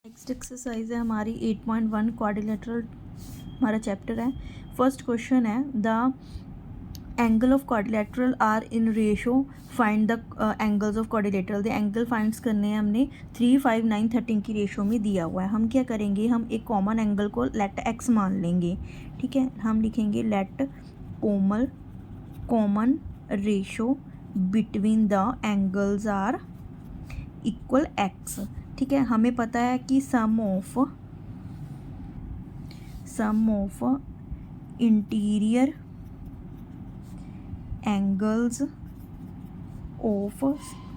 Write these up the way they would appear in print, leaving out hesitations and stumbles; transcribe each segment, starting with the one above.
Next exercise है हमारी 8.1 quadrilateral हमारा चैप्टर है। फर्स्ट क्वेश्चन है the angle of quadrilateral are in ratio find the angles of quadrilateral. The angle finds करने हैं हमने 3, 5, 9, 13 की रेशो में दिया हुआ है। हम क्या करेंगे, हम एक कॉमन एंगल को लेट एक्स मान लेंगे। ठीक है, हम लिखेंगे let common ratio between the angles are equal X. ठीक है, हमें पता है कि sum of interior angles of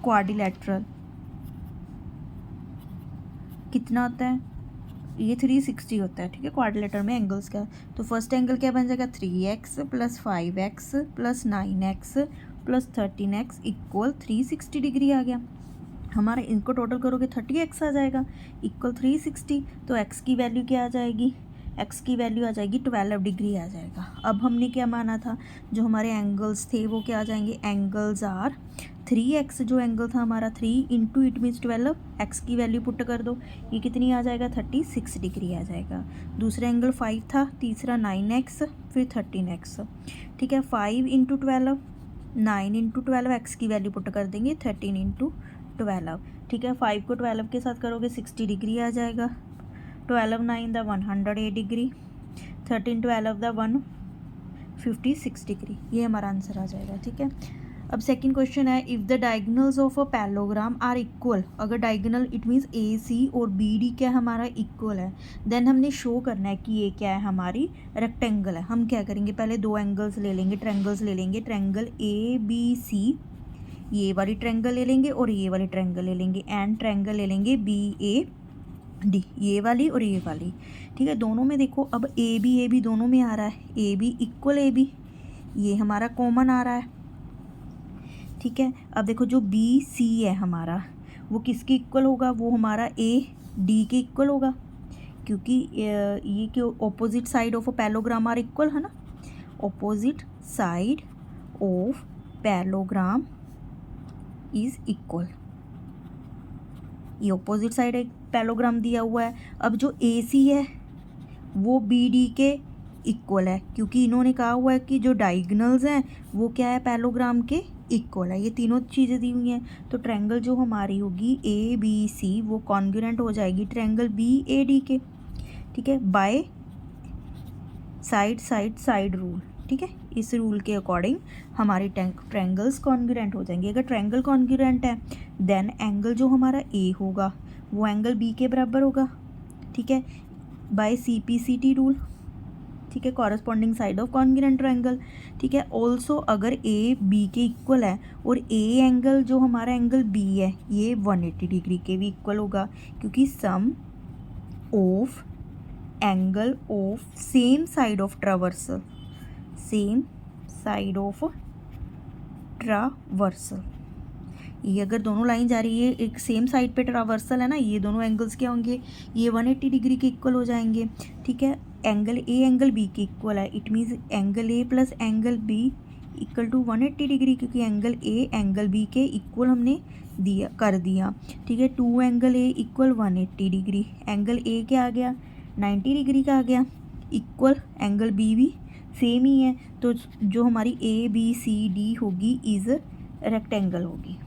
quadrilateral कितना होता है, ये 360 होता है। ठीक है, क्वाड्रिलेटरल में एंगल्स का। तो फर्स्ट एंगल क्या बन जाएगा, 3x + 5x + 9x + 13x equal 360 degree आ गया। हमारा इनको टोटल करोगे 30x आ जाएगा इक्वल 360। तो x की वैल्यू क्या आ जाएगी, x की वैल्यू आ जाएगी 12 डिग्री आ जाएगा। अब हमने क्या माना था, जो हमारे एंगल्स थे वो क्या आ जाएंगे, एंगल्स आर 3x, जो एंगल था हमारा 3 × इट मीन्स 12, x की वैल्यू पुट कर दो, ये कितनी आ जाएगा 36 डिग्री आ जाएगा। दूसरा एंगल 5 था, तीसरा 9x, फिर 13x। ठीक है, 5 × 12, 9 × 12, x की वैल्यू पुट कर देंगे 13 × 12। ठीक है, 5 को 12 के साथ करोगे 60 डिग्री आ जाएगा। 12 9 द 108 डिग्री, 13 12 द 156 डिग्री, ये हमारा आंसर आ जाएगा। ठीक है, अब सेकंड क्वेश्चन है if the diagonals of a parallelogram are equal. अगर diagonal it means A C और बी डी क्या हमारा इक्वल है, देन हमने शो करना है कि ये क्या है, हमारी रेक्टेंगल है। हम क्या करेंगे, पहले दो एंगल्स ले लेंगे, ट्रायंगल्स ले लेंगे, ट्रायंगल ए बी सी, ये वाली ट्रायंगल ले लेंगे और ये वाली ट्रायंगल ले लेंगे, एंड ट्रायंगल ले लेंगे बी ए डी, ये वाली और ये वाली। ठीक है, दोनों में देखो अब ए बी दोनों में आ रहा है, A B equal A B, ये हमारा कॉमन आ रहा है। ठीक है, अब देखो जो बी सी है हमारा वो किसके इक्वल होगा, वो हमारा ए डी के इक्वल होगा, क्योंकि ये क्यों opposite side of a parallelogram are equal है ना, opposite side of parallelogram is equal, ये ऑपोजिट साइड एक पैलोग्राम दिया हुआ है। अब जो ए सी है वो बी डी के इक्वल है, क्योंकि इन्होंने कहा हुआ है कि जो डायगोनल्स हैं वो क्या है, पैलोग्राम के इक्वल है। ये तीनों चीज़ें दी हुई हैं, तो ट्रायंगल जो हमारी होगी ए बी सी वो कॉन्ग्रुएंट हो जाएगी ट्रायंगल बी ए डी के। ठीक है, बाय साइड रूल। ठीक है, इस रूल के अकॉर्डिंग हमारे ट्रायंगल्स कॉन्ग्रुएंट हो जाएंगे। अगर ट्रायंगल कॉन्ग्रुएंट है देन एंगल जो हमारा ए होगा वो एंगल बी के बराबर होगा। ठीक है, बाय CPCT रूल। ठीक है, corresponding side of congruent triangle. ठीक है, ऑल्सो अगर ए बी के इक्वल है और ए एंगल जो हमारा एंगल बी है ये 180 डिग्री के भी इक्वल होगा, क्योंकि sum of angle of same side of transversal, ये अगर दोनों लाइन जा रही है एक सेम साइड पे ट्रावर्सल है ना, ये दोनों एंगल्स क्या होंगे, ये 180 डिग्री के इक्वल हो जाएंगे। ठीक है, एंगल ए एंगल बी के इक्वल है, it means angle A plus angle B equal to 180 degree, क्योंकि एंगल ए एंगल बी के इक्वल हमने कर दिया। ठीक है, 2 angle A equal 180 degree, angle A क्या आ गया 90 डिग्री का आ गया, इक्वल एंगल बी भी सेम ही है, तो जो हमारी ए बी सी डी होगी इज़ रेक्टेंगल होगी।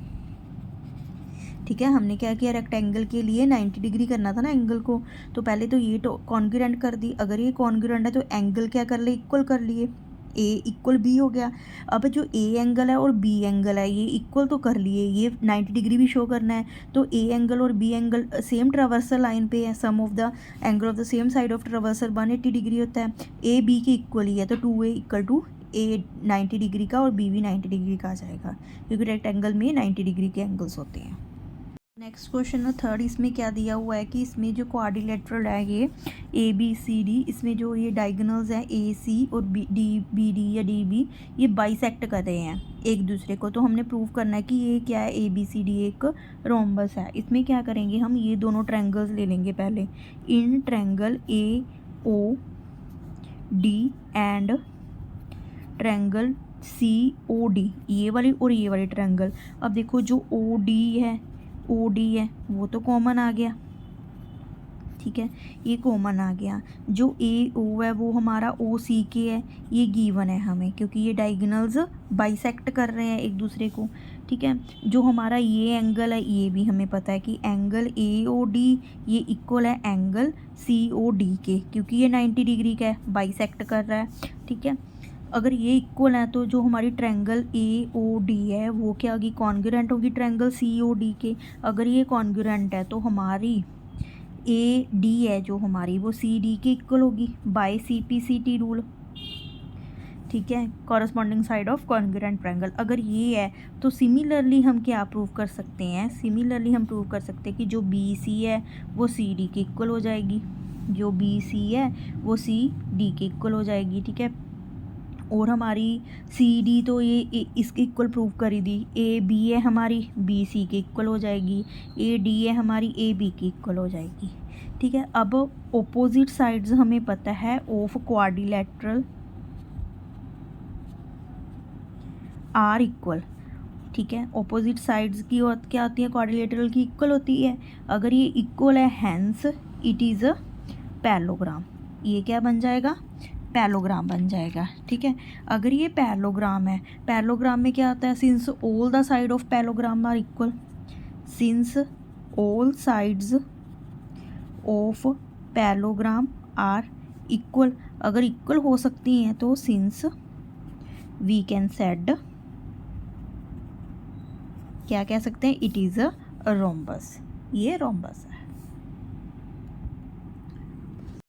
ठीक है, हमने क्या किया, रेक्टेंगल के लिए 90 डिग्री करना था ना एंगल को, तो पहले तो ये कॉन्ग्रुएंट कर दी। अगर ये कॉन्ग्रुएंट है तो एंगल क्या कर ले, इक्वल कर लिए, ए इक्वल बी हो गया। अब जो ए एंगल है और बी एंगल है ये इक्वल तो कर लिए, ये 90 डिग्री भी शो करना है, तो ए एंगल और B angle same transversal line पे है, sum of the angle of the same side of transversal 180 degree होता है, ए बी के इक्वल ही है, तो 2A equal to A 90 degree का और बी भी 90 डिग्री का आ जाएगा, क्योंकि रेक्टेंगल में 90 डिग्री के एंगल्स होते हैं। नेक्स्ट क्वेश्चन है थर्ड, इसमें क्या दिया हुआ है कि इसमें जो क्वाड्रिलेटरल है ये ए बी सी डी, इसमें जो ये डायगोनल्स हैं ए सी और बी डी या डी बी ये बाइसेक्ट कर रहे हैं एक दूसरे को, तो हमने प्रूव करना है कि ये क्या है, ए बी सी डी एक रोम्बस है। इसमें क्या करेंगे, हम ये दोनों ट्रायंगल्स ले लेंगे पहले, in triangle A O D and triangle COD, ये वाली और ये वाली ट्रायंगल। अब देखो जो OD है वो तो कॉमन आ गया, ठीक है, ये कॉमन आ गया। जो ए ओ है वो हमारा ओ सी के है, ये गिवन है हमें क्योंकि ये डायगोनल्स बाइसेक्ट कर रहे हैं एक दूसरे को। ठीक है, जो हमारा ये एंगल है ये भी हमें पता है कि एंगल ए ओ डी ये इक्वल है एंगल सी ओ डी के, क्योंकि ये 90 डिग्री का है, बाइसेक्ट कर रहा है। ठीक है, अगर ये इक्वल है तो जो हमारी ट्रायंगल ए ओ डी है वो क्या होगी, कॉन्ग्रुएंट होगी ट्रायंगल सी ओ डी के। अगर ये कॉन्ग्रुएंट है तो हमारी ए डी है जो हमारी वो सी डी के इक्वल होगी by C P C T rule. ठीक है, corresponding side of congruent triangle. अगर ये है तो सिमिलरली हम क्या प्रूव कर सकते हैं, सिमिलरली हम प्रूव कर सकते हैं कि जो बी सी है वो सी डी के इक्वल हो जाएगी, जो बी सी है वो सी डी के इक्वल हो जाएगी। ठीक है, और हमारी सी डी तो ये इसके इक्वल प्रूव करी दी, ए बी है हमारी बी सी के इक्वल हो जाएगी, ए डी है हमारी ए बी की इक्वल हो जाएगी। ठीक है, अब ऑपोजिट साइड्स हमें पता है ऑफ क्वाड्रिलेटरल आर इक्वल। ठीक है, ऑपोजिट साइड्स की क्या होती है, क्वाड्रिलेटरल की इक्वल होती है। अगर ये इक्वल है hence it is a parallelogram, ये क्या बन जाएगा, पैरेललोग्राम बन जाएगा। ठीक है, अगर ये पैरेललोग्राम है, पैरेललोग्राम में क्या आता है, since all the side of parallelogram are equal, since all sides of parallelogram are equal. अगर इक्वल हो सकती हैं तो सिंस वी कैन सेड क्या कह सकते हैं, इट इज़ अ रोम्बस, ये रोम्बस है।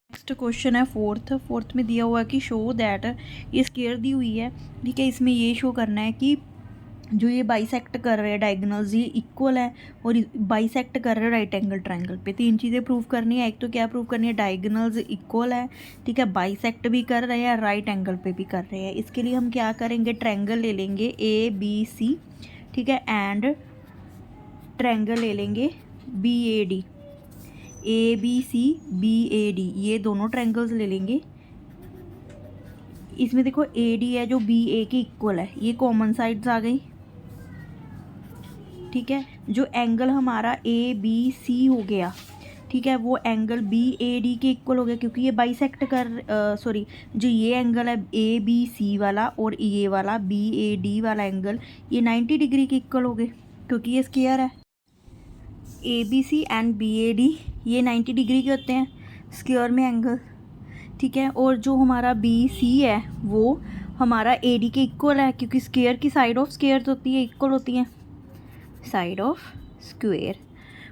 नेक्स्ट क्वेश्चन है फोर्थ में दिया हुआ है कि शो दैट, ये स्क्वायर दी हुई है। ठीक है, इसमें ये शो करना है कि जो ये बाइसेक्ट कर रहे हैं डायगोनल्स ये इक्वल है और बाइसेक्ट कर रहे हैं राइट एंगल ट्रायंगल पे। तीन चीज़ें प्रूव करनी है, एक तो क्या प्रूव करनी है, डायगोनल्स इक्वल है। ठीक है, बाइसेक्ट भी कर रहे हैं, राइट एंगल पे भी कर रहे हैं। इसके लिए हम क्या करेंगे, ट्रायंगल ले लेंगे ए बी सी। ठीक है, एंड ट्रायंगल ले लेंगे B A D, A B C B A D, ये दोनों ट्रायंगल्स ले लेंगे। इसमें देखो ए डी है जो बी ए के इक्वल है, ये कॉमन साइड्स आ गई। ठीक है, जो एंगल हमारा ए बी सी हो गया, ठीक है, वो एंगल बी ए डी के इक्वल हो गया क्योंकि ये बाइसेक्ट कर सॉरी जो ये एंगल है ए बी सी वाला और ये वाला बी ए डी वाला एंगल ये 90 डिग्री के इक्वल हो गए क्योंकि ये स्क्वायर है। A B C and B A D ये 90 डिग्री के होते हैं स्क्वायर में एंगल। ठीक है, और जो हमारा बी सी है वो हमारा ए डी के इक्वल है क्योंकि स्क्वायर की साइड ऑफ स्क्वायर होती है, इक्वल होती हैं side of square.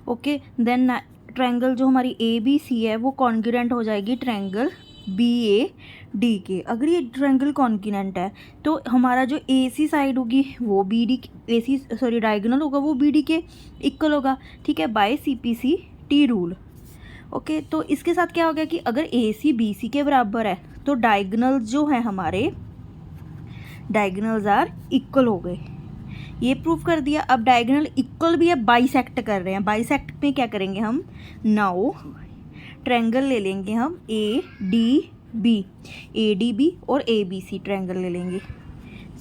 Okay, then triangle जो हमारी ए बी सी है वो कॉन्ग्रुएंट हो जाएगी ट्रायंगल बी ए डी के। अगर ये ट्रायंगल कॉन्ग्रुएंट है तो हमारा जो ए सी साइड होगी वो B D A C sorry diagonal होगा वो बी डी के इक्वल होगा। ठीक है, by C P C T rule. Okay, तो इसके साथ क्या हो गया कि अगर ए सी बी सी के बराबर है तो डायगोनल्स जो है हमारे डायगोनल्स आर इक्वल हो गए, ये प्रूव कर दिया। अब डायगोनल इक्वल भी है, बाइसेक्ट कर रहे हैं। बाइसेक्ट में क्या करेंगे हम, नाउ ट्रायंगल ले लेंगे हम ए डी बी और ए बी सी ट्रायंगल ले लेंगे,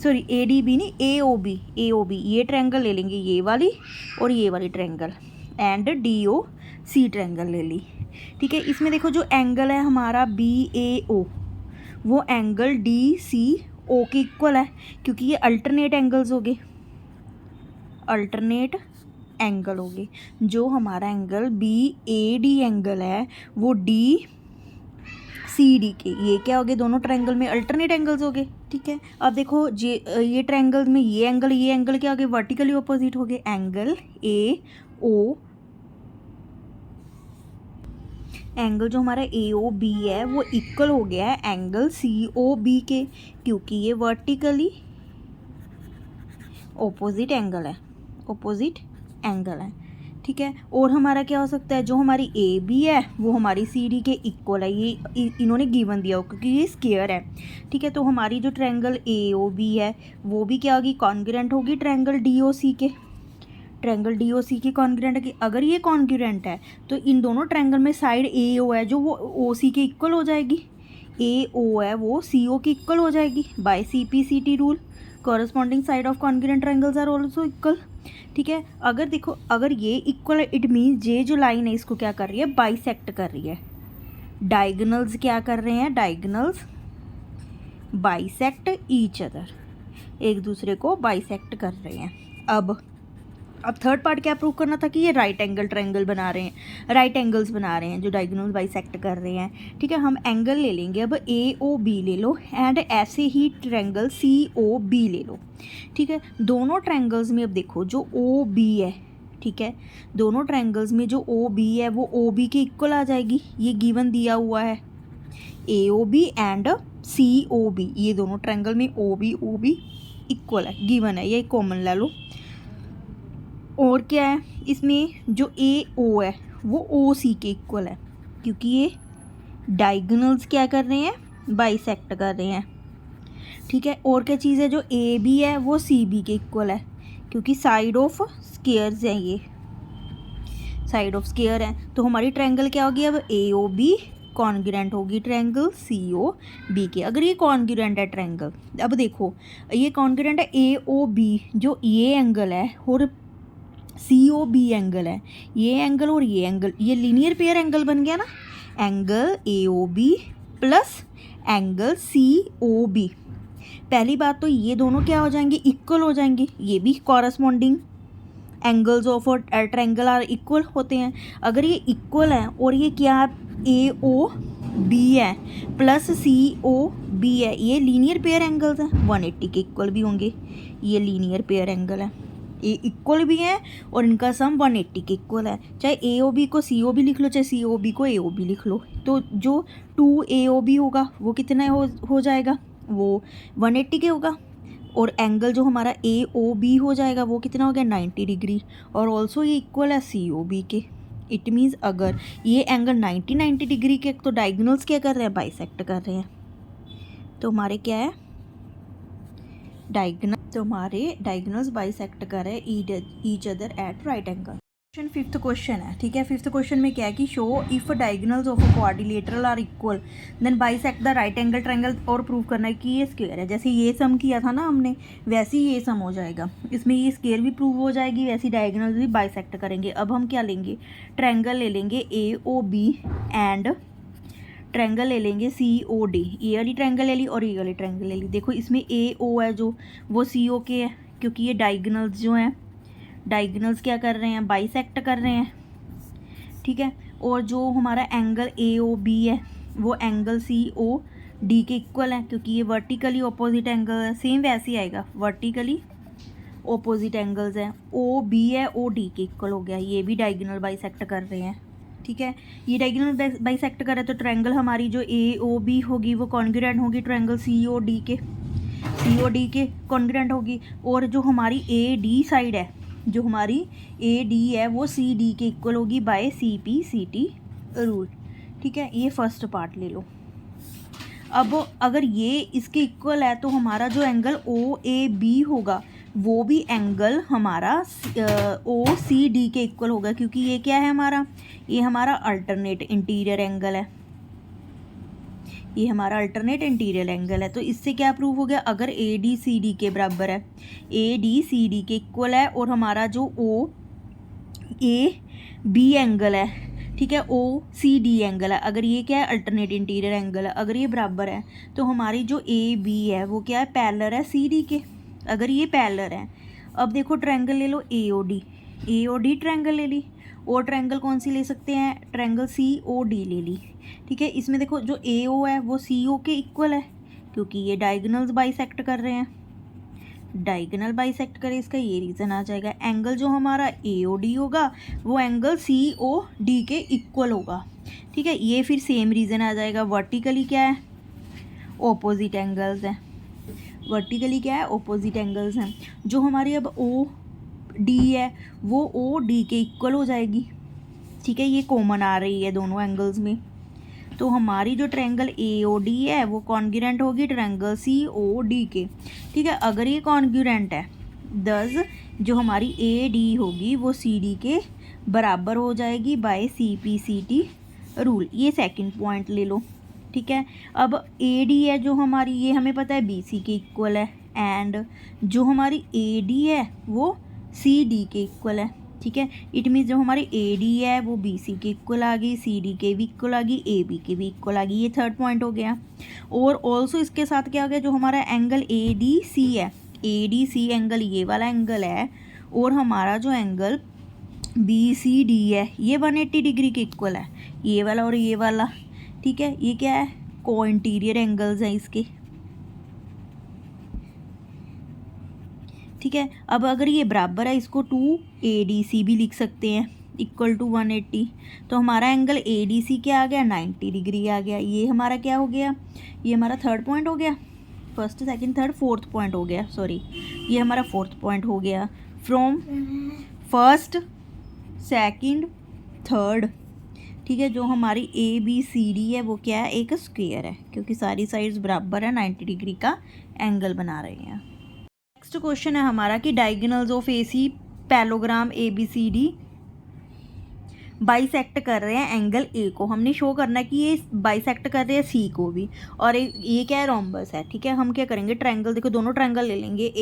सॉरी ए डी बी नहीं ए ओ बी ये ट्रायंगल ले लेंगे, ये वाली और ये वाली triangle, and D O C triangle ले ली। ठीक है, इसमें देखो जो एंगल है हमारा बी ए ओ वो एंगल डी सी ओ के इक्वल है क्योंकि ये अल्टरनेट एंगल्स हो गए, अल्टरनेट एंगल हो गए। जो हमारा angle B A D angle है वो डी सी डी के, ये क्या हो गए, दोनों ट्रायंगल में अल्टरनेट एंगल्स हो गए। ठीक है, अब देखो ये ट्रायंगल में ये एंगल क्या हो गए, वर्टिकली ऑपोजिट हो गए। एंगल ए ओ एंगल जो हमारा ए ओ बी है वो इक्वल हो गया है एंगल सी ओ बी के क्योंकि ये वर्टिकली ऑपोजिट एंगल है। ठीक है, और हमारा क्या हो सकता है, जो हमारी ए बी है वो हमारी सी डी के इक्वल है, ये इन्होंने गिवन दिया हो क्योंकि ये स्क्वायर है। ठीक है, तो हमारी जो ट्रायंगल ए ओ बी है वो भी क्या होगी, कॉन्ग्रुएंट होगी ट्रायंगल डी ओ सी के, ट्रायंगल डी ओ सी की कॉन्ग्रुएंट है। अगर ये कॉन्ग्रुएंट है तो इन दोनों ट्रायंगल में साइड ए ओ है जो वो ओ सी के इक्वल हो जाएगी, ए ओ है वो सी ओ की इक्वल हो जाएगी by C P C T rule. Corresponding side of congruent triangles are also equal. ठीक है। अगर देखो अगर ये इक्वल है इट मीन्स ये जो लाइन है इसको क्या कर रही है, बाइसेक्ट कर रही है। डायगोनल्स क्या कर रहे हैं, डायगोनल्स बाइसेक्ट ईच अदर, एक दूसरे को बाइसेक्ट कर रहे हैं। अब थर्ड पार्ट क्या प्रूव करना था कि ये राइट एंगल ट्रायंगल बना रहे हैं, राइट एंगल्स बना रहे हैं जो डायगोनल बाइसेक्ट कर रहे हैं। ठीक है, हम एंगल ले लेंगे अब ए ओ बी ले लो एंड ऐसे ही ट्रायंगल सी ओ बी ले लो। ठीक है, दोनों ट्रायंगल्स में अब देखो जो ओ बी है, ठीक है, दोनों ट्रायंगल्स में जो ओ बी है वो ओ बी के इक्वल आ जाएगी। ये गिवन दिया हुआ है A O B and C O B, ये दोनों ट्रायंगल में ओ बी इक्वल है, गिवन है, ये कॉमन ले लो। और क्या है इसमें, जो ए ओ है वो ओ सी के इक्वल है क्योंकि ये डायगोनल्स क्या कर रहे हैं, बाइसेक्ट कर रहे हैं। ठीक है, और क्या चीज़ है, जो ए बी है वो सी बी के इक्वल है क्योंकि साइड ऑफ स्क्वायर्स हैं, ये साइड ऑफ स्क्वायर है। तो हमारी ट्रायंगल क्या होगी अब, ए ओ बी कॉन्ग्रुएंट होगी ट्रायंगल सी ओ बी के। अगर ये कॉन्ग्रुएंट है ट्रायंगल, अब देखो ये कॉन्ग्रुएंट है ए ओ बी, जो ये एंगल है और सी ओ बी एंगल है, ये एंगल और ये एंगल, ये लीनियर पेयर एंगल बन गया ना, angle A O B plus angle C O B. पहली बात तो ये दोनों क्या हो जाएंगे, इक्वल हो जाएंगे, ये भी corresponding angles of triangle are equal होते हैं। अगर ये इक्वल है और ये क्या ए ओ बी है प्लस सी ओ बी है, ये लीनियर पेयर एंगल्स हैं, 180 के इक्वल भी होंगे, ये लीनियर पेयर एंगल है, ये इक्वल भी है और इनका सम 180 के इक्वल है। चाहे ए ओ बी को सी ओ बी लिख लो, चाहे सी ओ बी को ए ओ बी लिख लो, तो जो 2 ए ओ बी होगा वो कितना हो जाएगा, वो 180 के होगा। और एंगल जो हमारा ए ओ बी हो जाएगा वो कितना हो गया, 90 डिग्री, और ऑल्सो ये इक्वल है सी ओ बी के। इट मीन्स अगर ये एंगल 90 डिग्री के, तो डायगोनल्स क्या कर रहे हैं, बाइसेक्ट कर रहे हैं। तो हमारे क्या है, हमारे डायगोनल्स बाइसेक्ट कर रहे हैं each other at right angle. Fifth question है, ठीक है। फिफ्थ क्वेश्चन में क्या है कि show if diagonals of a quadrilateral are equal then bisect the right angle triangle, और प्रूव करना है कि ये स्क्वायर है। जैसे ये सम किया था ना हमने, वैसे ही ये सम हो जाएगा, इसमें ये स्क्वायर भी प्रूव हो जाएगी, वैसे डायगोनल्स भी बाइसेक्ट करेंगे। अब हम क्या लेंगे, ट्रायंगल ले लेंगे ए ओ बी एंड ट्रायंगल ले लेंगे सी ओ डी। ये वाली ट्रायंगल ले ली और ये वाली ट्रायंगल ले ली। देखो इसमें ए ओ है जो, वो सी ओ के है क्योंकि ये डायगोनल्स जो हैं, डायगोनल्स क्या कर रहे हैं, बाइसेक्ट कर रहे हैं। ठीक है, और जो हमारा एंगल ए ओ बी है वो एंगल सी ओ डी के इक्वल है क्योंकि ये वर्टिकली ऑपोजिट एंगल है, सेम वैसे ही आएगा, वर्टिकली ऑपोजिट एंगल्स हैं। ओ बी है ओ डी के इक्वल हो गया, ये भी डायगोनल बाइसेक्ट कर रहे हैं। ठीक है, ये डायगोनल बाइसेक्ट करे तो ट्रायंगल हमारी जो ए ओ बी होगी वो कॉन्ग्रुएंट होगी ट्रायंगल सी ओ डी के कॉन्ग्रुएंट होगी। और जो हमारी ए डी साइड है, जो हमारी ए डी है वो सी डी के इक्वल होगी by C P C T rule. ठीक है, ये फर्स्ट पार्ट ले लो। अब अगर ये इसके इक्वल है तो हमारा जो एंगल ओ ए बी होगा वो भी एंगल हमारा ओ सी डी के इक्वल होगा क्योंकि ये क्या है हमारा, ये हमारा अल्टरनेट इंटीरियर एंगल है, ये हमारा अल्टरनेट इंटीरियर एंगल है। तो इससे क्या प्रूव हो गया, अगर ए डी सी डी के बराबर है, ए डी सी डी के इक्वल है, और हमारा जो ओ ए बी एंगल है, ठीक है, ओ सी डी एंगल है, अगर ये क्या है अल्टरनेट इंटीरियर एंगल है, अगर ये बराबर है तो हमारी जो ए बी है वो क्या है, पैरेलल है सी डी के, अगर ये पैरेलल है। अब देखो ट्रायंगल ले लो ए ओ डी ट्रायंगल ले ली, और ट्रायंगल कौन सी ले सकते हैं, ट्रायंगल सी ओ डी ले ली। ठीक है, इसमें देखो जो ए ओ है वो सी ओ के इक्वल है क्योंकि ये डायगोनल्स बाइसेक्ट कर रहे हैं, डायगोनल बाइसेक्ट करे, इसका ये रीज़न आ जाएगा। एंगल जो हमारा ए ओ डी होगा वो एंगल सी ओ डी के इक्वल होगा। ठीक है, ये फिर सेम रीज़न आ जाएगा। वर्टिकली क्या है, ऑपोजिट एंगल्स हैं, वर्टिकली क्या है, ऑपोजिट एंगल्स हैं। जो हमारी अब ओ डी है वो ओ डी के इक्वल हो जाएगी। ठीक है, ये कॉमन आ रही है दोनों एंगल्स में, तो हमारी जो ट्रायंगल ए ओ डी है वो कॉन्ग्रुएंट होगी ट्रायंगल सी ओ डी के। ठीक है, अगर ये कॉन्ग्रुएंट है दस जो हमारी ए डी होगी वो सी डी के बराबर हो जाएगी by C P C T rule. ये सेकंड पॉइंट ले लो। ठीक है, अब ए डी है जो हमारी, ये हमें पता है बी सी के इक्वल है, एंड जो हमारी ए डी है वो सी डी के इक्वल है, ठीक है। इट मीन्स जो हमारी ए डी है वो बी सी के इक्वल आ गई, सी डी के भी इक्वल आ गई, ए बी के भी इक्वल आ गई। ये थर्ड पॉइंट हो गया। और ऑल्सो इसके साथ क्या हो गया, जो हमारा एंगल ए डी सी है, ए डी सी एंगल ये वाला एंगल है, और हमारा जो एंगल बी सी डी है ये 180 डिग्री के इक्वल है, ये वाला और ये वाला, ठीक है। ये क्या है, को इंटीरियर एंगल्स हैं इसके, ठीक है। अब अगर ये बराबर है, इसको 2ADC भी लिख सकते हैं इक्वल टू 180। तो हमारा एंगल ADC क्या आ गया, 90 डिग्री आ गया। ये हमारा क्या हो गया, ये हमारा थर्ड पॉइंट हो गया, first second third fourth point हो गया, सॉरी ये हमारा फोर्थ पॉइंट हो गया। फ्रॉम फर्स्ट सेकंड थर्ड, ठीक है। जो हमारी ABCD है वो क्या है, एक स्क्वायर है, क्योंकि सारी साइड्स बराबर है, 90 डिग्री का एंगल बना रहे हैं। नेक्स्ट क्वेश्चन है हमारा कि diagonals of AC parallelogram ABCD bisect कर रहे हैं एंगल A को। हमने शो करना है कि ये बाइसेक्ट कर रहे हैं C को भी, और ये क्या है, रोम्बस है, ठीक है। हम क्या करेंगे, ट्रायंगल, देखो दोनों ट्रायंगल ले लेंगे,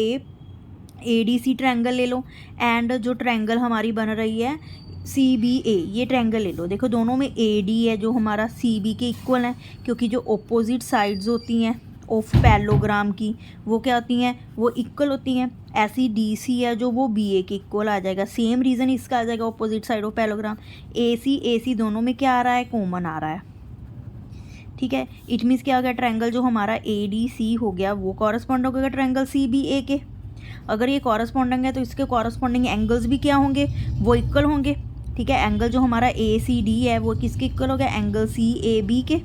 ADC ट्रायंगल ले लो, एंड जो ट्रायंगल हमारी बन रही है CBA, ये ट्रायंगल ले लो। देखो दोनों में AD है जो हमारा CB के इक्वल है, क्योंकि जो ऑपोजिट साइड्स होती हैं ऑफ पैलोग्राम की वो क्या होती हैं, वो इक्वल होती हैं। ऐसी DC है जो वो BA के इक्वल आ जाएगा। सेम रीज़न इसका आ जाएगा, opposite side of parallelogram. AC दोनों में क्या आ रहा है, कॉमन आ रहा है, ठीक है। इट मीन्स क्या हो गया, ट्रायंगल जो हमारा ADC हो गया वो कॉरस्पॉन्ड हो गया ट्रायंगल CBA के। अगर ये कॉरस्पॉन्डिंग है तो इसके कॉरस्पॉन्डिंग एंगल्स भी क्या होंगे, वो इक्वल होंगे, ठीक है। एंगल जो हमारा ACD है वो किसके इक्वल हो गया, एंगल CAB के।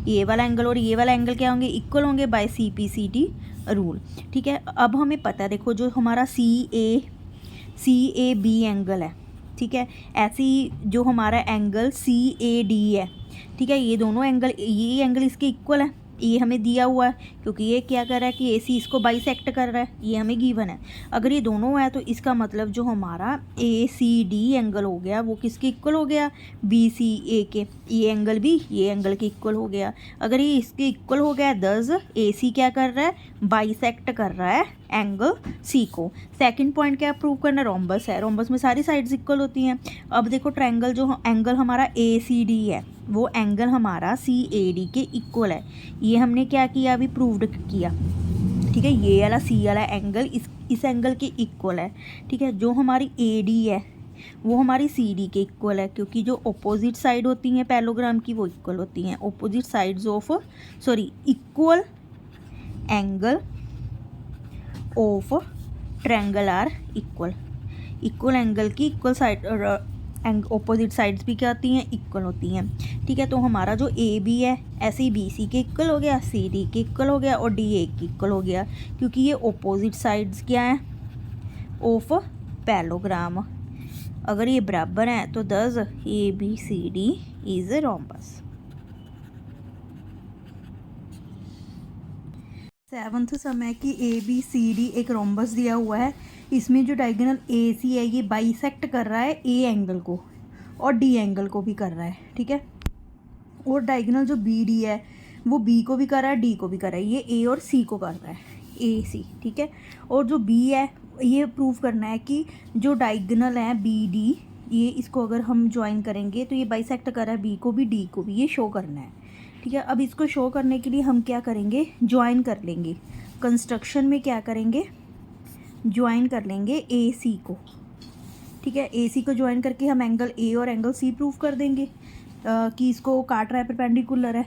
ये वाला एंगल और ये वाला एंगल क्या होंगे, इक्वल होंगे बाय CPCT रूल, ठीक है। अब हमें पता है, देखो जो हमारा CAB एंगल है, ठीक है, ऐसी जो हमारा एंगल CAD है, ठीक है, ये दोनों एंगल, ये एंगल इसके इक्वल है, ये हमें दिया हुआ है, क्योंकि ये क्या कर रहा है कि AC इसको बाइसेक्ट कर रहा है, ये हमें गिवन है। अगर ये दोनों है तो इसका मतलब जो हमारा ACD एंगल हो गया वो किसके इक्वल हो गया, BCA के। ये एंगल भी ये एंगल के इक्वल हो गया। अगर ये इसके इक्वल हो गया, दस AC क्या कर रहा है, बाइसेक्ट कर रहा है एंगल C को। सेकंड पॉइंट क्या प्रूव करना, रोम्बस है, रोम्बस में सारी साइड्स इक्वल होती हैं। अब देखो ट्रायंगल जो एंगल हमारा ACD है वो एंगल हमारा CAD के इक्वल है। ये हमने क्या किया, अभी प्रूव्ड किया, ठीक है। ये वाला C वाला एंगल इस एंगल के इक्वल है, ठीक है। जो हमारी AD है वो हमारी CD के इक्वल है, क्योंकि जो अपोजिट साइड होती हैं पैलोग्राम की वो इक्वल होती हैं। Opposite sides of, sorry, equal angle of triangle are equal. Equal angle की इक्वल साइड ऑपोजिट साइड्स भी क्या होती हैं, इक्वल होती हैं, ठीक है। तो हमारा जो AB है ऐसे ही BC के इक्वल हो गया, CD के इक्वल हो गया, और DA के इक्वल हो गया, क्योंकि ये ऑपोजिट साइड्स क्या हैं ऑफ पैलोग्राम। अगर ये बराबर हैं तो दस ABCD is a rhombus. Seventh समय की ABCD एक रोम्बस दिया हुआ है। इसमें जो डायगोनल AC है ये बाइसेक्ट कर रहा है A एंगल को और D एंगल को भी कर रहा है, ठीक है। और डायगोनल जो BD है वो B को भी कर रहा है, D को भी कर रहा है। ये A और C को कर रहा है, AC, ठीक है। और जो B है ये प्रूव करना है कि जो डायगोनल है BD, ये इसको अगर हम ज्वाइन करेंगे तो ये बाइसेक्ट कर रहा है B को भी D को भी, ये शो करना है, ठीक है। अब इसको शो करने के लिए हम क्या करेंगे, ज्वाइन कर लेंगे। कंस्ट्रक्शन में क्या करेंगे, ज्वाइन कर लेंगे AC को, ठीक है। AC को ज्वाइन करके हम एंगल A और एंगल C प्रूव कर देंगे कि इसको काट रहा है, परपेंडिकुलर है,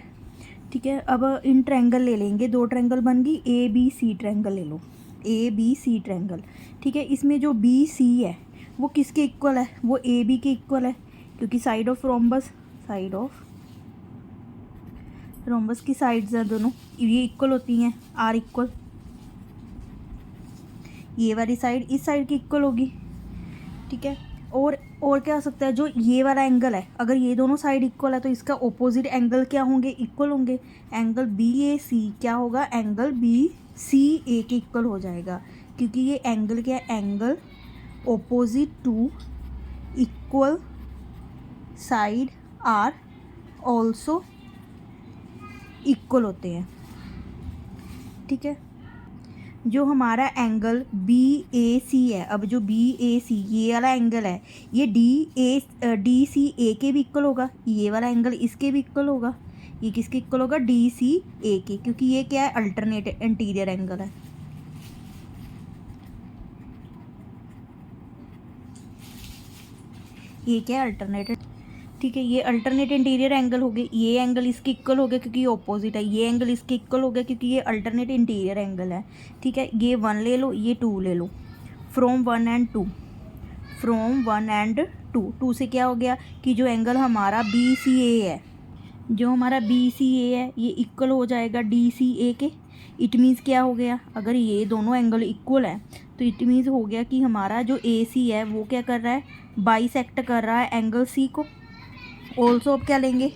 ठीक है। अब इन ट्रायंगल ले लेंगे, दो ट्रायंगल बन गई, ABC ट्रायंगल ले लो, ABC ट्रायंगल, ठीक है। इसमें जो BC है वो किसके इक्वल है, वो AB के इक्वल है, क्योंकि side of rhombus, side of rhombus की साइड्स हैं दोनों ये इक्वल होती हैं, R इक्वल, ये वाली साइड इस साइड की इक्वल होगी, ठीक है। और क्या हो सकता है, जो ये वाला एंगल है अगर ये दोनों साइड इक्वल है तो इसका ऑपोजिट एंगल क्या होंगे, इक्वल होंगे। एंगल BAC क्या होगा, एंगल BCA के इक्वल हो जाएगा, क्योंकि ये एंगल क्या है, angle opposite to equal side are also equal होते हैं, ठीक है। जो हमारा एंगल बी ए सी है, अब जो बी ए सी ये वाला एंगल है, ये डी सी ए के भी इक्वल होगा, ये वाला एंगल इसके भी इक्वल होगा। ये किसके इक्वल होगा? डी सी ए के, क्योंकि ये क्या है? अल्टरनेट इंटीरियर एंगल है। ये क्या है? अल्टरनेट, ठीक है। ये अल्टरनेट इंटीरियर एंगल हो गए, ये एंगल इसके इक्वल हो गया क्योंकि ये ऑपोजिट है, ये एंगल इसके इक्वल हो गया क्योंकि ये अल्टरनेट इंटीरियर एंगल है, ठीक है। ये 1 ले लो, ये 2 ले लो, फ्रॉम 1 एंड 2, फ्रॉम 1 एंड 2 से क्या हो गया कि जो एंगल हमारा बी सी ए है, जो हमारा बी सी ए है ये इक्वल हो जाएगा डी सी ए के। इट मीन्स क्या हो गया? अगर ये दोनों एंगल इक्वल है तो इट मीन्स हो गया कि हमारा जो ए सी है वो क्या कर रहा है? बाइसेक्ट कर रहा है एंगल सी को। ऑल्सो अब क्या लेंगे?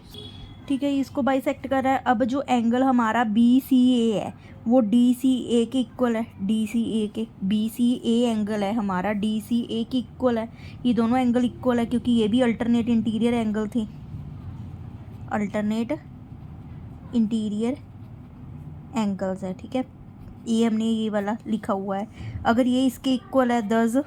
ठीक है, इसको बाइसेक्ट कर रहा है। अब जो एंगल हमारा बी सी ए है वो डी सी ए के इक्वल है, डी सी ए के, बी सी ए एंगल है हमारा डी सी ए के इक्वल है। ये दोनों एंगल इक्वल है क्योंकि ये भी अल्टरनेट इंटीरियर एंगल थे, अल्टरनेट इंटीरियर एंगल्स है, ठीक है। ये हमने ये वाला लिखा हुआ है। अगर ये इसके इक्वल है, दस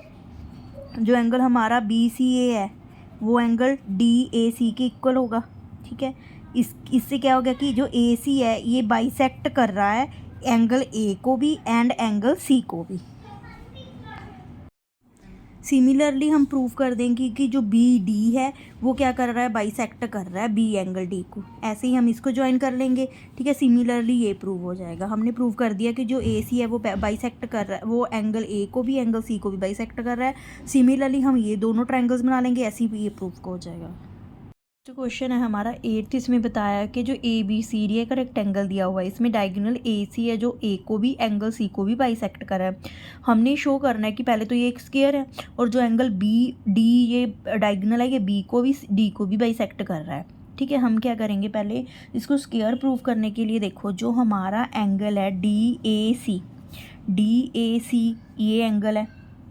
जो एंगल हमारा बी सी ए है वो एंगल डी ए सी के इक्वल होगा, ठीक है। इससे क्या हो गया कि जो ए सी है ये बाइसेक्ट कर रहा है एंगल ए को भी एंड एंगल सी को भी। सिमिलरली हम प्रूव कर देंगे कि जो बी डी है वो क्या कर रहा है? बाइसेक्ट कर रहा है बी एंगल डी को। ऐसे ही हम इसको ज्वाइन कर लेंगे, ठीक है। सिमिलरली ये प्रूव हो जाएगा। हमने प्रूव कर दिया कि जो ए सी है वो बाइसेक्ट कर रहा है, वो एंगल ए को भी एंगल सी को भी बाइसेक्ट कर रहा है। सिमिलरली हम ये दोनों ट्रायंगल्स बना लेंगे, ऐसे ही ये प्रूव हो जाएगा। तो क्वेश्चन है हमारा 8th, इसमें बताया कि जो ए बी सी डी का रेक्टेंगल दिया हुआ है, इसमें डायगोनल ए सी है जो ए को भी एंगल सी को भी बाइसेक्ट कर रहा है। हमने शो करना है कि पहले तो ये एक स्क्वायर है और जो एंगल बी डी ये डायगोनल है ये बी को भी डी को भी बाइसेक्ट कर रहा है, ठीक है। हम क्या करेंगे? पहले इसको स्क्वायर प्रूव करने के लिए देखो, जो हमारा एंगल है डी ए सी ये एंगल है,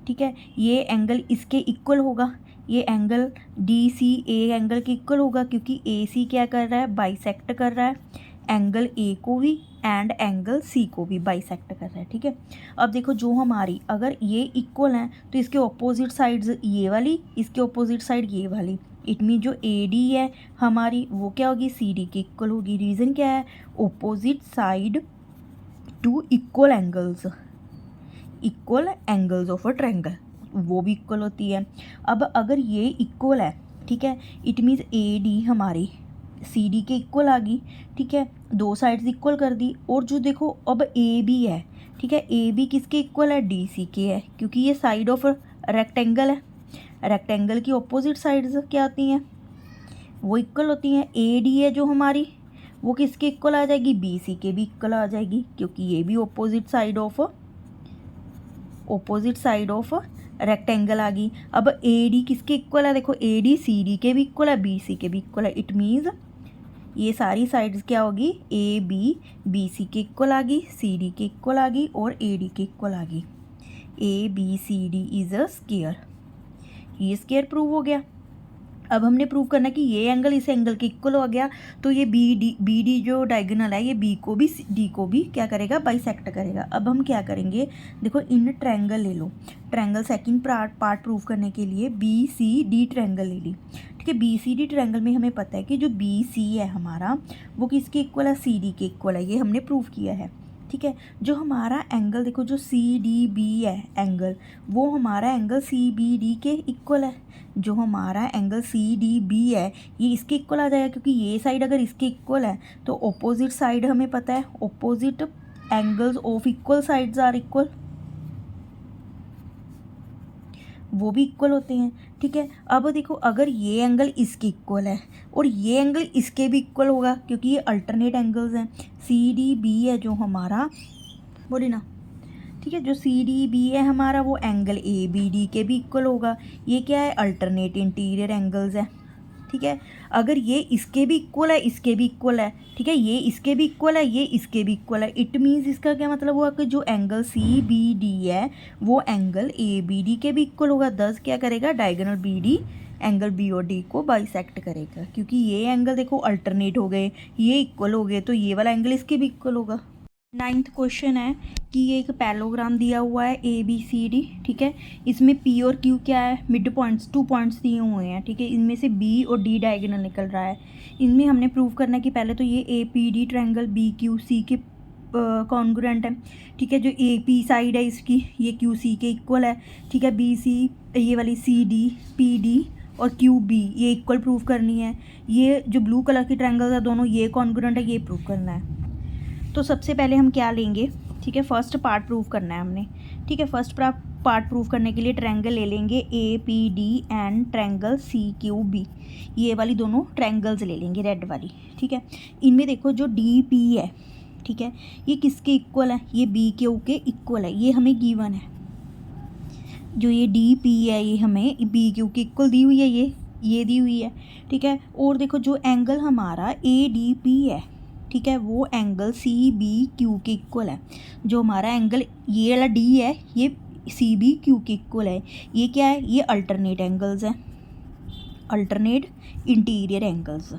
ठीक है। ये एंगल इसके इक्वल होगा, ये angle D C A angle के इक्वल होगा क्योंकि ए सी क्या कर रहा है? बाइसेक्ट कर रहा है एंगल ए को भी एंड एंगल सी को भी बाइसेक्ट कर रहा है, ठीक है। अब देखो, जो हमारी अगर ये इक्वल हैं तो इसके ऑपोजिट साइड्स ये वाली, इसके ऑपोजिट साइड ये वाली, इट मीन जो ए डी है हमारी वो क्या होगी? सी डी के इक्वल होगी। रीज़न क्या है? Opposite side to equal angles of a triangle, वो भी इक्वल होती है। अब अगर ये इक्वल है, ठीक है, इट मीन्स ए डी हमारी सी डी के इक्वल आ गई, ठीक है। दो साइड्स इक्वल कर दी। और जो देखो अब ए बी है, ठीक है, ए बी किसके इक्वल है? डी सी के है, क्योंकि ये साइड ऑफ रेक्टेंगल है। रेक्टेंगल की ऑपोजिट साइड्स क्या आती हैं? वो इक्वल होती हैं। ए डी है जो हमारी वो किसके इक्वल आ जाएगी? बी सी के भी इक्वल आ जाएगी, क्योंकि ये भी ऑपोजिट साइड ऑफ रेक्टेंगल आ गई। अब ए डी किसके इक्वल है? देखो, ए डी सी डी के भी इक्वल है, बी सी के भी इक्वल है। इट मीन्स ये सारी साइड्स क्या होगी? ए बी सी के इक्वल आ गई, सी डी के इक्वल आ गई और ए डी के इक्वल आ गई। A B C D is a square, ये स्क्वायर प्रूव हो गया। अब हमने प्रूव करना कि ये एंगल इस एंगल के इक्वल हो गया, तो ये बी डी जो डायगोनल है ये बी को भी डी को भी क्या करेगा? बाइसेक्ट करेगा। अब हम क्या करेंगे? देखो, इन ट्रायंगल ले लो, ट्रायंगल सेकंड पार्ट प्रूव करने के लिए बी सी डी ट्रायंगल ले ली, ठीक है। बी सी डी ट्रायंगल में हमें पता है कि जो बी सी है हमारा वो किसके इक्वल है? सी डी के इक्वल है, ये हमने प्रूव किया है, ठीक है। जो हमारा एंगल देखो, जो सी डी बी है एंगल, वो हमारा एंगल सी बी डी के इक्वल है। जो हमारा एंगल सी डी बी है ये इसके इक्वल आ जाएगा, क्योंकि ये साइड अगर इसके इक्वल है तो ऑपोजिट साइड हमें पता है, opposite angles of equal sides are equal, वो भी इक्वल होते हैं, ठीक है। अब देखो, अगर ये एंगल इसके इक्वल है और ये एंगल इसके भी इक्वल होगा, क्योंकि ये अल्टरनेट एंगल्स हैं। सी डी बी है जो हमारा, बोली ना, ठीक है, जो सी डी बी है हमारा वो एंगल ए बी डी के भी इक्वल होगा। ये क्या है? अल्टरनेट इंटीरियर एंगल्स है, ठीक है। अगर ये इसके भी इक्वल है, इसके भी इक्वल है, ठीक है, ये इसके भी इक्वल है, ये इसके भी इक्वल है, इट मीन्स इसका क्या मतलब हुआ कि जो एंगल सी बी डी है वो एंगल ए बी डी के भी इक्वल होगा। दस क्या करेगा? Diagonal B D angle B और डी को बाइसेक्ट करेगा, क्योंकि ये एंगल देखो अल्टरनेट हो गए, ये इक्वल हो गए, तो ये वाला एंगल इसके भी इक्वल होगा। नाइन्थ क्वेश्चन है कि ये एक पैलोग्राम दिया हुआ है ABCD, ठीक है। इसमें P और Q क्या है, मिड पॉइंट्स, 2 पॉइंट्स दिए हुए हैं, ठीक है। इनमें से B और D डायगोनल निकल रहा है। इनमें हमने प्रूव करना है कि पहले तो ये APD ट्रायंगल BQC के कॉन्ग्रुएंट है, ठीक है। जो AP साइड है इसकी ये QC के इक्वल है, ठीक है। BC ये वाली CD PD और QB ये इक्वल प्रूव करनी है। ये जो ब्लू कलर की ट्रायंगल्स है दोनों ये कॉन्ग्रुएंट है, ये प्रूव करना है। तो सबसे पहले हम क्या लेंगे, ठीक है, फर्स्ट पार्ट प्रूव करना है हमने, ठीक है। फर्स्ट पार्ट प्रूव करने के लिए ट्रायंगल ले लेंगे APD एंड ट्रायंगल CQB, ये वाली दोनों ट्रायंगल्स ले लेंगे रेड वाली, ठीक है। इनमें देखो जो DP है, ठीक है, ये किसके इक्वल है, ये BQ के इक्वल है, ये हमें गिवन है। जो ये DP है ये हमें BQ के इक्वल दी हुई है, ये दी हुई है, ठीक है। और देखो जो एंगल हमारा ADP है, ठीक है, वो एंगल CBQ के इक्वल है। जो हमारा एंगल ये वाला D है ये CBQ के इक्वल है। ये क्या है, ये अल्टरनेट एंगल्स हैं, अल्टरनेट इंटीरियर एंगल्स,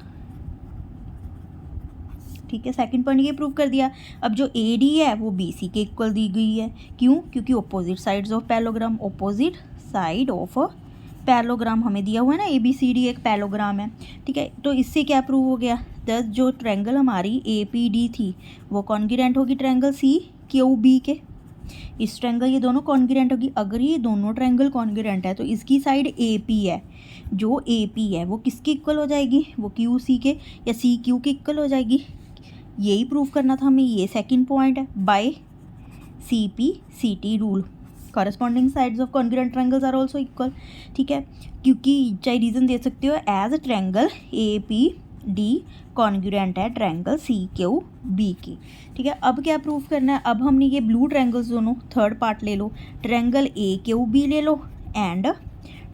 ठीक है। सेकंड पॉइंट ये प्रूव कर दिया। अब जो AD है वो BC के इक्वल दी गई है, क्यों, क्योंकि opposite sides of parallelogram, opposite side of parallelogram हमें दिया हुआ है ना, ABCD एक पैलोग्राम है, ठीक है। तो इससे क्या प्रूव हो गया, दस जो ट्रायंगल हमारी APD थी वो कॉन्ग्रुएंट होगी ट्रायंगल CQB के। इस ट्रायंगल ये दोनों कॉन्ग्रुएंट होगी। अगर ये दोनों ट्रायंगल कॉन्ग्रुएंट है तो इसकी साइड AP है, जो AP है वो किसके इक्वल हो जाएगी, वो QC के या CQ के इक्वल हो जाएगी। यही प्रूव करना था हमें, ये सेकंड पॉइंट है। By CP/CT rule corresponding sides of congruent triangles are also equal, ठीक है। क्योंकि चाहे रीज़न दे सकते हो, एज ट्रायंगल APD कॉन्ग्रुएंट है ट्रायंगल CQB की, ठीक है। अब क्या प्रूव करना है, अब हमने ये ब्लू ट्रायंगल्स दोनों थर्ड पार्ट ले लो, ट्रायंगल AQB ले लो एंड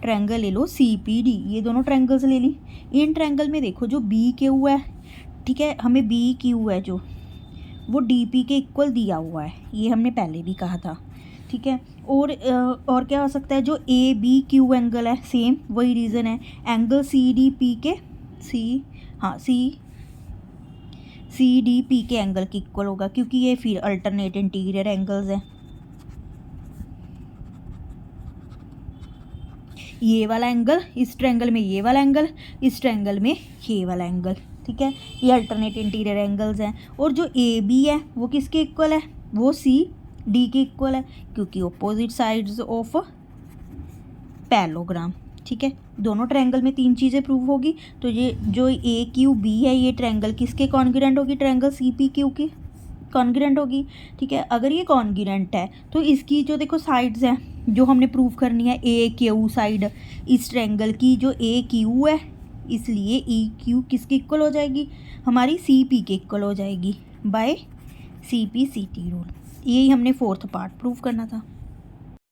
ट्रायंगल ले लो CPD, ये दोनों ट्रायंगल्स ले ली। इन ट्रायंगल में देखो जो BQ है, ठीक है, हमें BQ है जो वो DP के इक्वल दिया हुआ है, ये हमने पहले भी कहा था, ठीक है। और क्या हो सकता है, जो ABQ एंगल है सेम वही रीज़न है, एंगल CDP के CDP के एंगल के इक्वल होगा, क्योंकि ये फिर अल्टरनेट इंटीरियर एंगल्स हैं। ये वाला एंगल इस ट्रायंगल में, ये वाला एंगल इस ट्रायंगल में, ये वाला एंगल, ठीक है। ये अल्टरनेट इंटीरियर एंगल्स हैं। और जो AB है वो किसके इक्वल है, वो CD के इक्वल है, क्योंकि ऑपोजिट साइड्स ऑफ पैलोग्राम, ठीक है। दोनों ट्रायंगल में तीन चीज़ें प्रूव होगी। तो ये जो AQB है ये ट्रायंगल किसके कॉन्ग्रुएंट होगी, ट्रायंगल CPQ के कॉन्ग्रुएंट होगी, ठीक है। अगर ये कॉन्ग्रुएंट है तो इसकी जो देखो साइड्स हैं जो हमने प्रूव करनी है, AQ साइड इस ट्रायंगल की जो AQ है, इसलिए EQ किसके इक्वल हो जाएगी, हमारी CP के इक्वल हो जाएगी बाय CP/CT रूल। यही हमने फोर्थ पार्ट प्रूव करना था।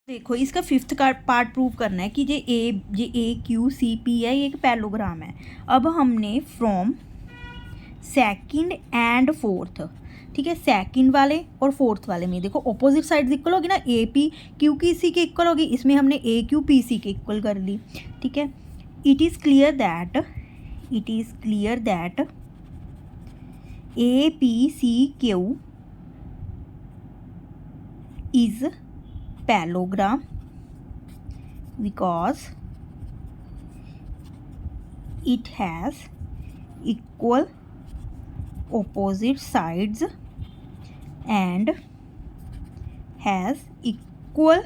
देखो इसका फिफ्थ पार्ट प्रूव करना है कि ये AQCP है, ये एक पैलोग्राम है। अब हमने फ्रॉम सेकंड एंड फोर्थ, ठीक है, सेकंड वाले और फोर्थ वाले में देखो ऑपोजिट साइड्स इक्वल होगी ना, APQC के इक्वल होगी, इसमें हमने AQPC के इक्वल कर ली, ठीक है। It is clear that APCQ is parallelogram because it has equal opposite sides and has equal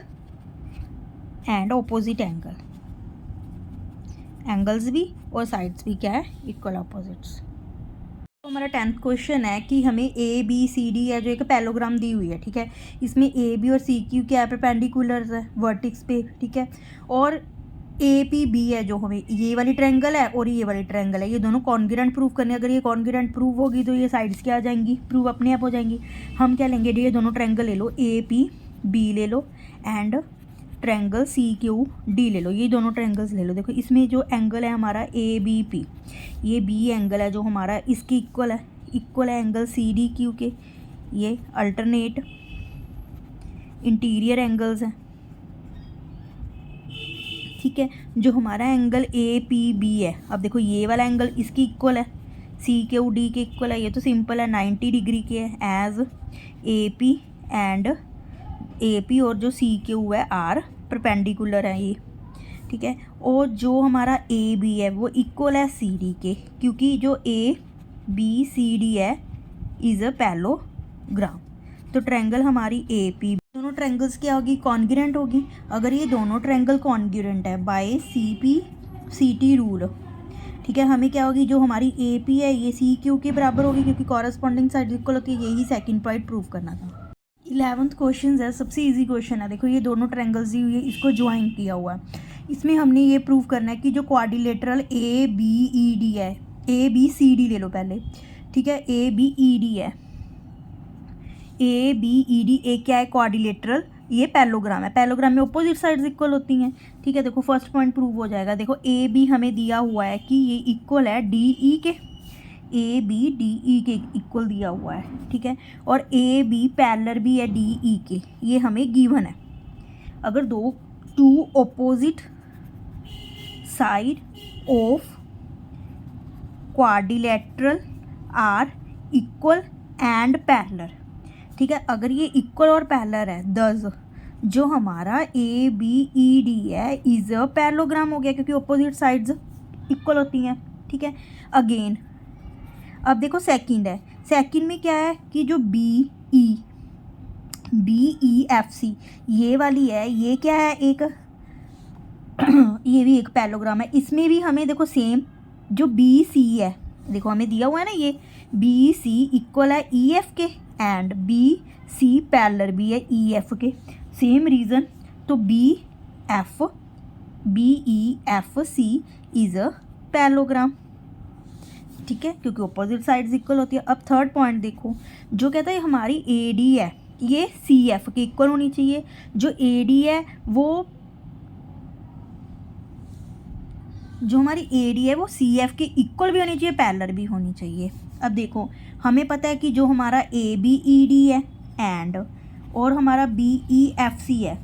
and opposite angle, angles भी और साइड्स भी क्या है, इक्वल ऑपोजिट्स। तो हमारा 10th क्वेश्चन है कि हमें ABCD है जो एक पैलोग्राम दी हुई है, ठीक है। इसमें AB और CQ क्या है, परपेंडिकुलर्स है वर्टिक्स पे, ठीक है। और APB है जो हमें ये वाली ट्रायंगल है और ये वाली ट्रायंगल है, ये दोनों कॉन्ग्रुएंट प्रूव करने। अगर ये कॉन्ग्रुएंट प्रूव होगी तो ये साइड्स क्या आ जाएंगी, प्रूव अपने आप हो जाएंगी। हम क्या लेंगे, ये दोनों ट्रायंगल ले लो, APB ले लो एंड ट्रायंगल CQD ले लो, ये दोनों ट्रायंगल्स ले लो। देखो इसमें जो एंगल है हमारा ABP, ये B एंगल है जो हमारा इसके इक्वल है एंगल CDQ के, ये अल्टरनेट इंटीरियर एंगल्स हैं, ठीक है। जो हमारा एंगल APB है, अब देखो ये वाला एंगल इसकी इक्वल है सी क्यू डी के इक्वल है, ये तो सिंपल है, 90 डिग्री के है, as A P and A P और जो सी क्यू है आर परपेंडिकुलर है ये, ठीक है। और जो हमारा ए बी है वो इक्वल है सी डी के, क्योंकि जो ए बी सी डी है इज़ अ पैलोग्राम। तो ट्रायंगल हमारी ए पी, दोनों ट्रायंगल्स क्या होगी, कॉन्ग्रुएंट होगी। अगर ये दोनों ट्रायंगल कॉन्ग्रुएंट है by C P C T rule, ठीक है, हमें क्या होगी, जो हमारी ए पी है ये सी क्यू के बराबर होगी, क्योंकि कॉरस्पॉन्डिंग साइड इक्वल होती है। यही सेकंड पॉइंट प्रूव करना था। 11th क्वेश्चन है, सबसे इजी क्वेश्चन है। देखो ये दोनों ट्रायंगल्स दी हुई है, इसको ज्वाइन किया हुआ है। इसमें हमने ये प्रूव करना है कि जो quadrilateral A B E D है, ए बी सी डी ले लो पहले, ठीक है, ए बी ई डी है, A B E D A क्या है, क्वाड्रिलेटरल, ये पैलोग्राम है। पैलोग्राम में अपोजिट साइड्स इक्वल होती हैं, ठीक है। देखो फर्स्ट पॉइंट प्रूव हो जाएगा। देखो ए बी हमें दिया हुआ है कि ये इक्वल है डी ई के, ए बी डी ई के इक्वल दिया हुआ है, ठीक है। और ए बी पैरेलल भी है डी ई के, ये हमें गिवन है। अगर two opposite side of quadrilateral are equal and parallel, ठीक है, अगर ये इक्वल और पैरेलल है, दस जो हमारा ए बी ई डी है इज अ पैरेललोग्राम हो गया, क्योंकि ऑपोजिट साइड्स इक्वल होती हैं, ठीक है। अगेन अब देखो सेकंड है, सेकंड में क्या है कि जो बी ई एफ सी ये वाली है, ये क्या है, एक ये भी एक पैरेललोग्राम है। इसमें भी हमें देखो सेम जो बी सी है, देखो हमें दिया हुआ है ना, ये बी सी इक्वल है ई एफ के एंड बी सी पैरेलल भी है ई एफ के, सेम रीज़न। तो B E F C is a parallelogram, ठीक है, क्योंकि अपोजिट साइड्स इक्वल होती है। अब थर्ड पॉइंट देखो, जो कहता है हमारी ए डी है ये सी एफ के इक्वल होनी चाहिए। जो ए डी है वो, जो हमारी ए डी है वो सी एफ के इक्वल भी होनी चाहिए, पैरेलल भी होनी चाहिए। अब देखो हमें पता है कि जो हमारा ए बी ई डी है एंड और हमारा बी ई एफ सी है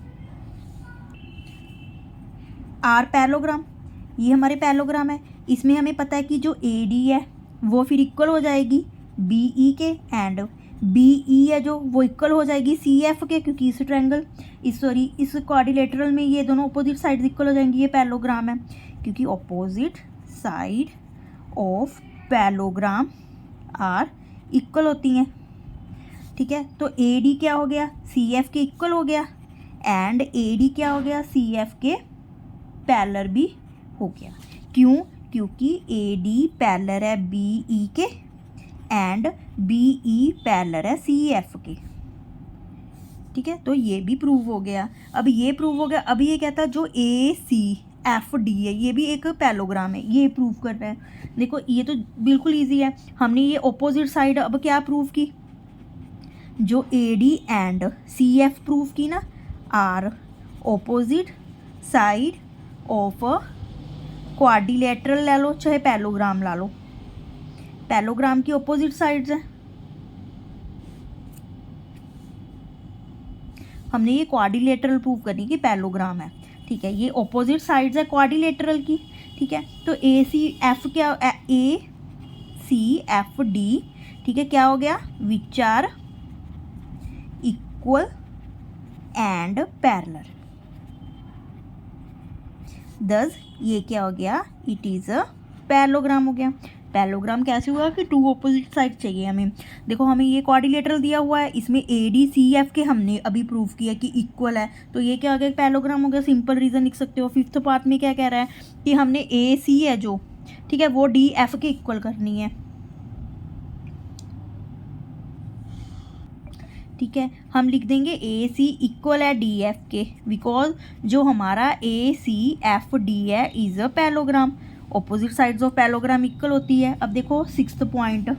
आर पैरेललोग्राम, ये हमारे पैरेललोग्राम है। इसमें हमें पता है कि जो ए डी है वो फिर इक्वल हो जाएगी बी ई के एंड बी ई है जो वो इक्वल हो जाएगी सी एफ के, क्योंकि इस ट्रायंगल इस क्वाड्रिलेटरल में ये दोनों अपोजिट साइड इक्वल हो जाएंगी। ये पैरेललोग्राम है, क्योंकि opposite side of parallelogram are equal होती हैं, ठीक है। तो ए डी क्या हो गया, सी एफ के इक्वल हो गया एंड ए डी क्या हो गया, सी एफ के पैरेलल भी हो गया। क्यों, क्योंकि ए डी पैरेलल है बी ई के एंड बी ई पैरेलल है सी एफ के, ठीक है। तो ये भी प्रूव हो गया। अब ये प्रूव हो गया। अब ये कहता है जो ए सी एफ डी है ये भी एक पैरेललोग्राम है, ये प्रूव कर रहा है। देखो ये तो बिल्कुल इजी है, हमने ये ऑपोजिट साइड अब क्या प्रूव की, जो A D and C F prove की ना, are opposite side of quadrilateral ले लो चाहे पैरेललोग्राम ला लो, पैरेललोग्राम की ऑपोजिट साइड्स हैं। हमने ये क्वाड्रिलेटरल प्रूव करनी कि पैरेललोग्राम है, ठीक है। ये ऑपोजिट साइड्स है क्वाड्रिलेटरल की, ठीक है। तो ए सी एफ क्या, ए सी एफ डी, ठीक है, क्या हो गया, which are equal and parallel. दस ये क्या हो गया, इट इज़ अ पैरेललोग्राम हो गया। पैरेललोग्राम कैसे हुआ कि टू ऑपोजिट साइड चाहिए हमें। देखो हमें ये क्वाड्रिलेटरल दिया हुआ है, इसमें ए डी सी एफ के हमने अभी प्रूव किया कि इक्वल है, तो ये क्या हो गया, पैरेललोग्राम हो गया। सिंपल रीज़न लिख सकते हो। फिफ्थ पार्ट में क्या कह रहा है कि हमने ए सी है जो, ठीक है, वो डी एफ के इक्वल करनी है, ठीक है। हम लिख देंगे ए सी इक्वल है डी एफ के, बिकॉज जो हमारा ए सी एफ डी है is a parallelogram, opposite sides of parallelogram equal होती है। अब देखो सिक्स्थ पॉइंट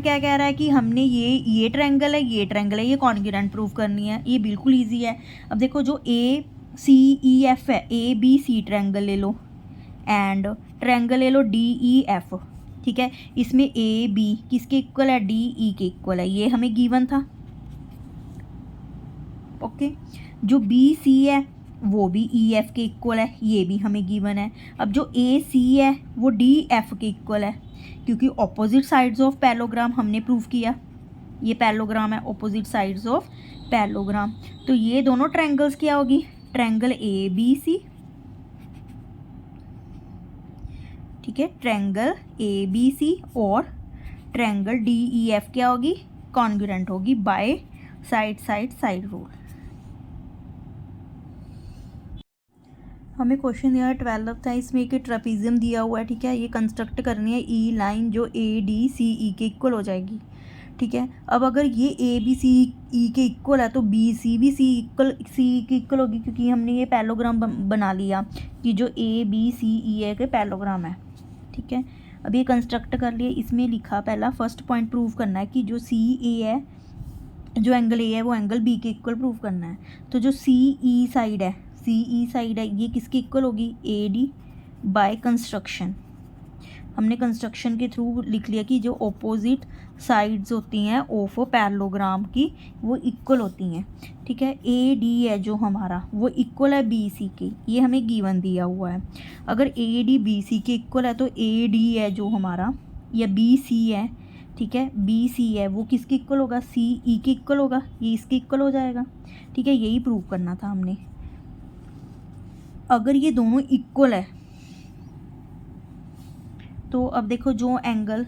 क्या कह रहा है कि हमने ये ट्रायंगल है, ये ट्रायंगल है, ये कॉन्ग्रुएंट प्रूव करनी है। ये बिल्कुल इजी है। अब देखो जो ए सी ई एफ है, ए बी सी ट्रायंगल ले लो एंड ट्रायंगल ले लो डी ई एफ, ठीक है। इसमें ए बी किसके इक्वल है, डी ई के इक्वल है, ये हमें गिवन था, ओके। जो बी सी है वो भी ई एफ के इक्वल है, ये भी हमें गिवन है। अब जो ए सी है वो डी एफ के इक्वल है, क्योंकि ऑपोजिट साइड्स ऑफ पैलोग्राम हमने प्रूव किया। ये पैलोग्राम है, ऑपोजिट साइड्स ऑफ पैलोग्राम। तो ये दोनों ट्रायंगल्स क्या होगी, ट्रायंगल ए बी सी, ठीक है, ट्रायंगल ए बी सी और ट्रायंगल डी ई एफ क्या होगी, कॉन्ग्रुएंट होगी बाय साइड रूल। हमें क्वेश्चन दिया है 12 था, इसमें एक ट्रेपेजियम दिया हुआ है, ठीक है। ये कंस्ट्रक्ट करनी है ई लाइन जो ए डी सी ई के इक्वल हो जाएगी, ठीक है। अब अगर ये ए बी सी ई के इक्वल है तो बी सी भी सी के इक्वल होगी, क्योंकि हमने ये पैलोग्राम बना लिया कि जो ए बी सी ई है के पैलोग्राम है, ठीक है। अब ये कंस्ट्रक्ट कर लिए, इसमें लिखा पहला फर्स्ट पॉइंट प्रूव करना है कि जो सी ए है, जो एंगल ए है वो एंगल बी के इक्वल प्रूव करना है। तो जो सी ई साइड है, ये किसके इक्वल होगी, ए डी बाय कंस्ट्रक्शन। हमने कंस्ट्रक्शन के थ्रू लिख लिया कि जो ऑपोजिट साइड्स होती हैं ऑफ पैरेललोग्राम की वो इक्वल होती हैं, ठीक है। ए डी है जो हमारा वो इक्वल है बी सी के, ये हमें गिवन दिया हुआ है। अगर ए डी बी सी के इक्वल है तो ए डी है जो हमारा, या बी सी है, ठीक है, बी सी है वो किसके इक्वल होगा, सी ई के इक्वल होगा, ये इसके इक्वल हो जाएगा, ठीक है। यही प्रूव करना था हमने। अगर ये दोनों इक्वल है तो अब देखो जो एंगल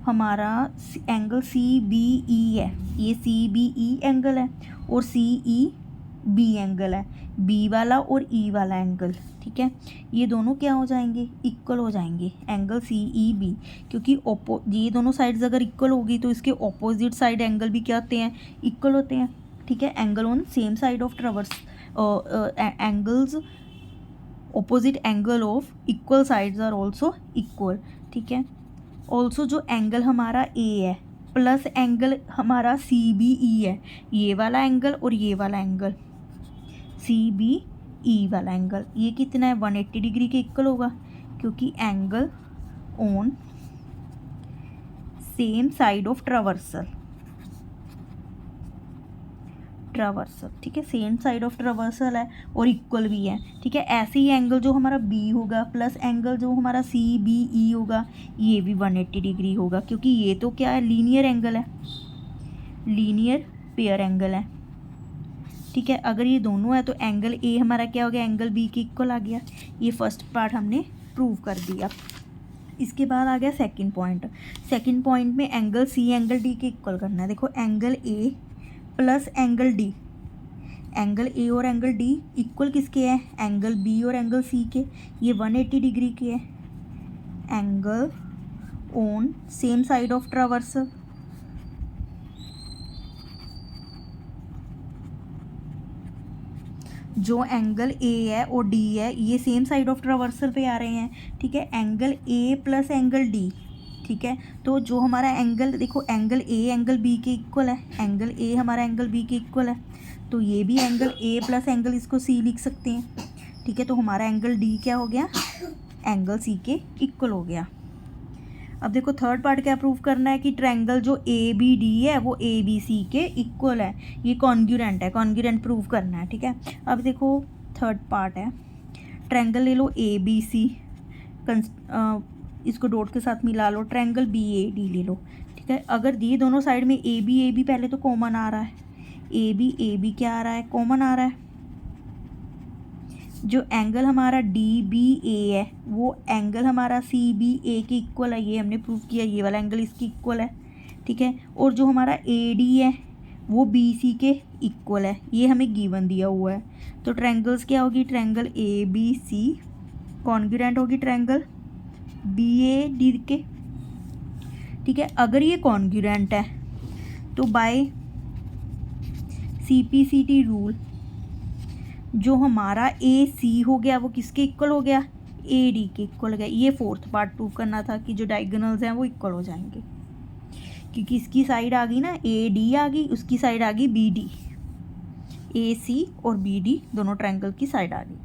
हमारा एंगल सी बी ई है, ये सी बी ई एंगल है और सी ई बी एंगल है, बी वाला और ई वाला एंगल, ठीक है। ये दोनों क्या हो जाएंगे, इक्वल हो जाएंगे, एंगल सी ई बी, क्योंकि ये दोनों साइड्स अगर इक्वल होगी तो इसके ऑपोजिट साइड एंगल भी क्या होते हैं, इक्वल होते हैं, ठीक है। Angle on same side of traverse, angles opposite angle of equal sides are also equal, ठीक है। ऑल्सो जो एंगल हमारा ए है प्लस एंगल हमारा सी बी ई है, ये वाला एंगल और ये वाला एंगल सी बी ई वाला एंगल, ये कितना है 180 डिग्री के इक्वल होगा, क्योंकि angle on same side of traversal, ठीक है, सेम साइड ऑफ ट्रावर्सल है और इक्वल भी है, ठीक है। ऐसे ही एंगल जो हमारा बी होगा प्लस एंगल जो हमारा सी बी ई होगा, ये भी 180 डिग्री होगा, क्योंकि ये तो क्या है, लीनियर एंगल है, लीनियर पेयर एंगल है, ठीक है। अगर ये दोनों है तो एंगल ए हमारा क्या हो गया, एंगल बी के इक्वल आ गया। ये फर्स्ट पार्ट हमने प्रूव कर दिया। इसके बाद आ गया सेकंड पॉइंट। सेकंड पॉइंट में एंगल सी एंगल डी के इक्वल करना है। देखो angle A plus angle D, angle A और एंगल डी इक्वल किसके हैं, एंगल बी और एंगल सी के, ये 180 डिग्री के है। Angle on same side of traversal, जो एंगल ए है और डी है ये सेम साइड ऑफ ट्रावर्सल पे आ रहे हैं, ठीक है। Angle A plus angle D, ठीक है। तो जो हमारा एंगल, देखो एंगल ए एंगल बी के इक्वल है, एंगल ए हमारा एंगल बी के इक्वल है, तो ये भी एंगल ए प्लस एंगल इसको सी लिख सकते हैं, ठीक है। तो हमारा एंगल डी क्या हो गया, एंगल सी के इक्वल हो गया। अब देखो थर्ड पार्ट क्या प्रूव करना है कि ट्रायंगल जो ए बी डी है वो ए बी सी के इक्वल है, ये कॉन्ग्रुएंट है, कॉन्ग्रुएंट प्रूव करना है, ठीक है। अब देखो थर्ड पार्ट है, ट्रायंगल ले लो ए बी सी, इसको डॉट के साथ मिला लो, ट्रायंगल बी ए डी ले लो, ठीक है। अगर ये दोनों साइड में ए बी पहले तो कॉमन आ रहा है, ए बी क्या आ रहा है, कॉमन आ रहा है। जो एंगल हमारा डी बी ए है वो एंगल हमारा सी बी ए के इक्वल है, ये हमने प्रूव किया, ये वाला एंगल इसकी इक्वल है, ठीक है। और जो हमारा ए डी है वो बी सी के इक्वल है, ये हमें गिवन दिया हुआ है। तो ट्रायंगल्स क्या होगी, triangle A B C congruent होगी ट्रायंगल बी ए डी के, ठीक है। अगर ये कॉन्ग्रुएंट है तो बाय CPCT रूल जो हमारा ए सी हो गया वो किसके इक्वल हो गया, ए डी के इक्वल हो गया। ये फोर्थ पार्ट प्रूव करना था कि जो डायगोनल्स हैं वो इक्वल हो जाएंगे, क्योंकि इसकी साइड आ गई ना ए डी आ गई, उसकी साइड आ गई बी डी, ए सी और बी डी दोनों ट्रायंगल की साइड आ गई।